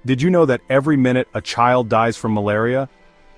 Did you know that every minute a child dies from malaria?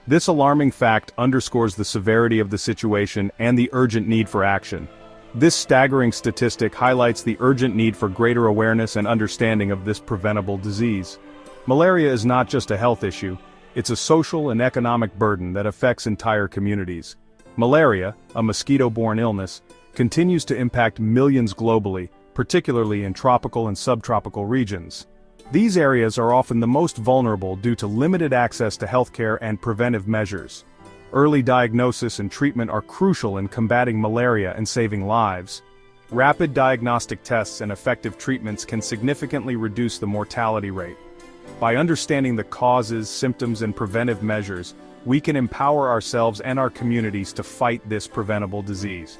This alarming fact underscores the severity of the situation and the urgent need for action. This staggering statistic highlights the urgent need for greater awareness and understanding of this preventable disease. Malaria is not just a health issue, it's a social and economic burden that affects entire communities. Malaria, a mosquito-borne illness, continues to impact millions globally, particularly in tropical and subtropical regions. These areas are often the most vulnerable due to limited access to healthcare and preventive measures. Early diagnosis and treatment are crucial in combating malaria and saving lives. Rapid diagnostic tests and effective treatments can significantly reduce the mortality rate. By understanding the causes, symptoms, and preventive measures, we can empower ourselves and our communities to fight this preventable disease.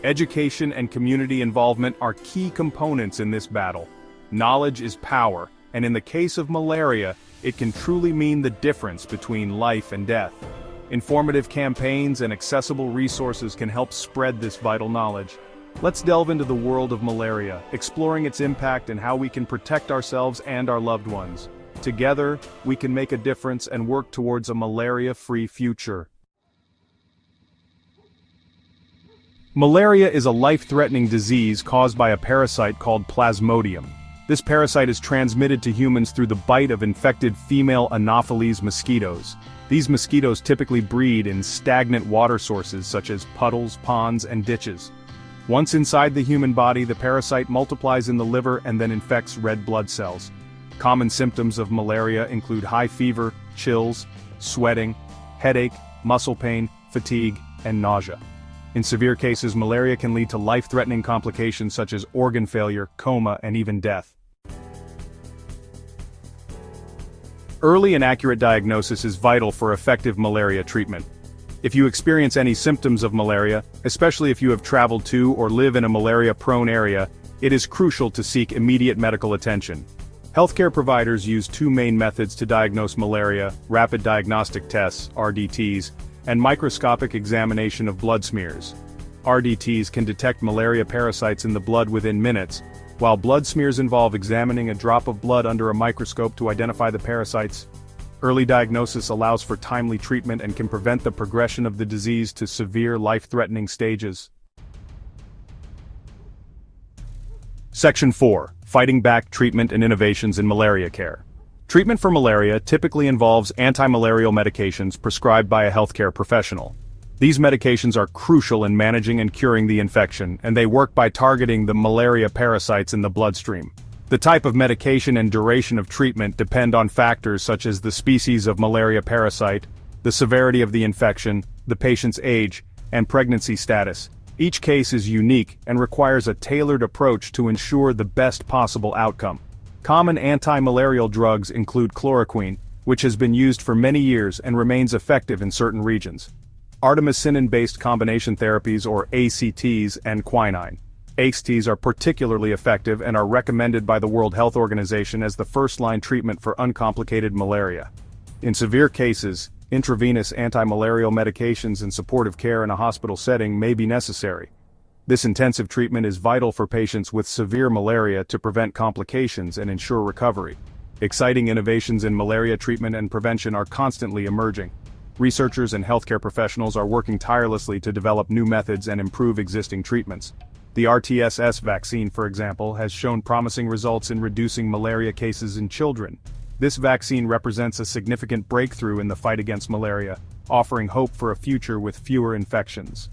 Education and community involvement are key components in this battle. Knowledge is power, and in the case of malaria, it can truly mean the difference between life and death. Informative campaigns and accessible resources can help spread this vital knowledge. Let's delve into the world of malaria, exploring its impact and how we can protect ourselves and our loved ones. Together, we can make a difference and work towards a malaria-free future. Malaria is a life-threatening disease caused by a parasite called Plasmodium. This parasite is transmitted to humans through the bite of infected female Anopheles mosquitoes. These mosquitoes typically breed in stagnant water sources such as puddles, ponds, and ditches. Once inside the human body, the parasite multiplies in the liver and then infects red blood cells. Common symptoms of malaria include high fever, chills, sweating, headache, muscle pain, fatigue, and nausea. In severe cases, malaria can lead to life-threatening complications such as organ failure, coma, and even death. Early and accurate diagnosis is vital for effective malaria treatment. If you experience any symptoms of malaria, especially if you have traveled to or live in a malaria-prone area, it is crucial to seek immediate medical attention. Healthcare providers use two main methods to diagnose malaria: rapid diagnostic tests, RDTs, and microscopic examination of blood smears. RDTs can detect malaria parasites in the blood within minutes, while blood smears involve examining a drop of blood under a microscope to identify the parasites. Early diagnosis allows for timely treatment and can prevent the progression of the disease to severe life-threatening stages. Section 4. Fighting back treatment and innovations in malaria care. Treatment for malaria typically involves anti-malarial medications prescribed by a healthcare professional. These medications are crucial in managing and curing the infection, and they work by targeting the malaria parasites in the bloodstream. The type of medication and duration of treatment depend on factors such as the species of malaria parasite, the severity of the infection, the patient's age, and pregnancy status. Each case is unique and requires a tailored approach to ensure the best possible outcome. Common anti-malarial drugs include chloroquine, which has been used for many years and remains effective in certain regions. Artemisinin-based combination therapies, or ACTs, and quinine. ACTs are particularly effective and are recommended by the World Health Organization as the first-line treatment for uncomplicated malaria. In severe cases, intravenous anti-malarial medications and supportive care in a hospital setting may be necessary. This intensive treatment is vital for patients with severe malaria to prevent complications and ensure recovery. Exciting innovations in malaria treatment and prevention are constantly emerging. Researchers and healthcare professionals are working tirelessly to develop new methods and improve existing treatments. The RTSS vaccine, for example, has shown promising results in reducing malaria cases in children. This vaccine represents a significant breakthrough in the fight against malaria, offering hope for a future with fewer infections.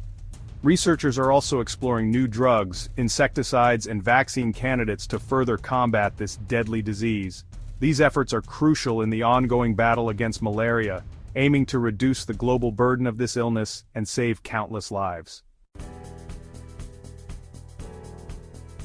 Researchers are also exploring new drugs, insecticides, and vaccine candidates to further combat this deadly disease. These efforts are crucial in the ongoing battle against malaria, aiming to reduce the global burden of this illness and save countless lives.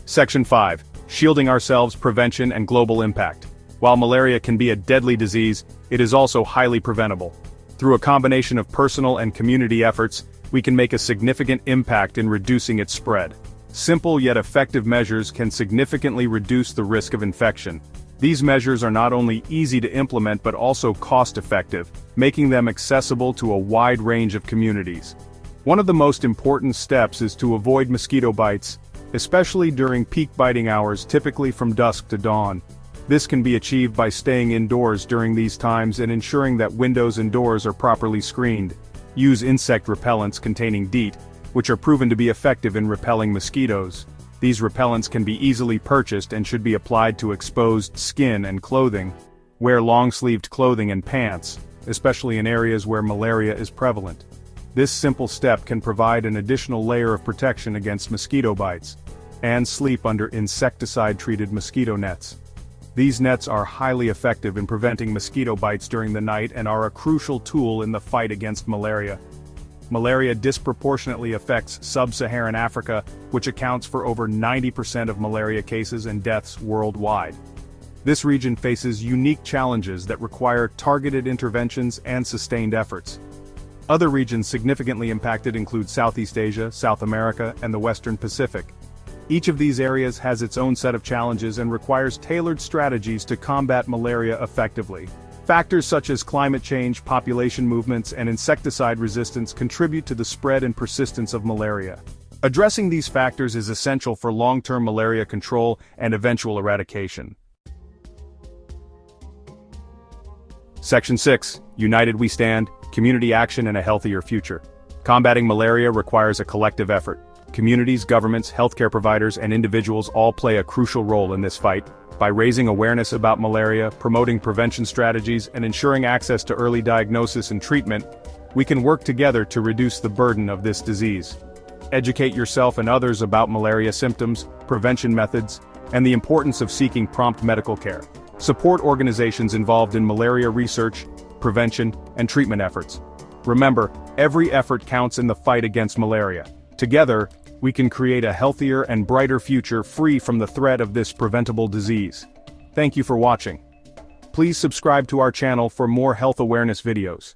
Section 5. Shielding ourselves, prevention, and global impact. While malaria can be a deadly disease, it is also highly preventable. Through a combination of personal and community efforts, we can make a significant impact in reducing its spread. Simple yet effective measures can significantly reduce the risk of infection. These measures are not only easy to implement but also cost-effective, making them accessible to a wide range of communities. One of the most important steps is to avoid mosquito bites, especially during peak biting hours, typically from dusk to dawn. This can be achieved by staying indoors during these times and ensuring that windows and doors are properly screened. Use insect repellents containing DEET, which are proven to be effective in repelling mosquitoes. These repellents can be easily purchased and should be applied to exposed skin and clothing. Wear long-sleeved clothing and pants, especially in areas where malaria is prevalent. This simple step can provide an additional layer of protection against mosquito bites. And sleep under insecticide-treated mosquito nets. These nets are highly effective in preventing mosquito bites during the night and are a crucial tool in the fight against malaria. Malaria disproportionately affects sub-Saharan Africa, which accounts for over 90% of malaria cases and deaths worldwide. This region faces unique challenges that require targeted interventions and sustained efforts. Other regions significantly impacted include Southeast Asia, South America, and the Western Pacific. Each of these areas has its own set of challenges and requires tailored strategies to combat malaria effectively. Factors such as climate change, population movements, and insecticide resistance contribute to the spread and persistence of malaria. Addressing these factors is essential for long-term malaria control and eventual eradication. Section 6. United We Stand, Community Action and a Healthier Future. Combating malaria requires a collective effort. Communities, governments, healthcare providers, and individuals all play a crucial role in this fight. By raising awareness about malaria, promoting prevention strategies, and ensuring access to early diagnosis and treatment, we can work together to reduce the burden of this disease. Educate yourself and others about malaria symptoms, prevention methods, and the importance of seeking prompt medical care. Support organizations involved in malaria research, prevention, and treatment efforts. Remember, every effort counts in the fight against malaria. Together, we can create a healthier and brighter future free from the threat of this preventable disease. Thank you for watching. Please subscribe to our channel for more health awareness videos.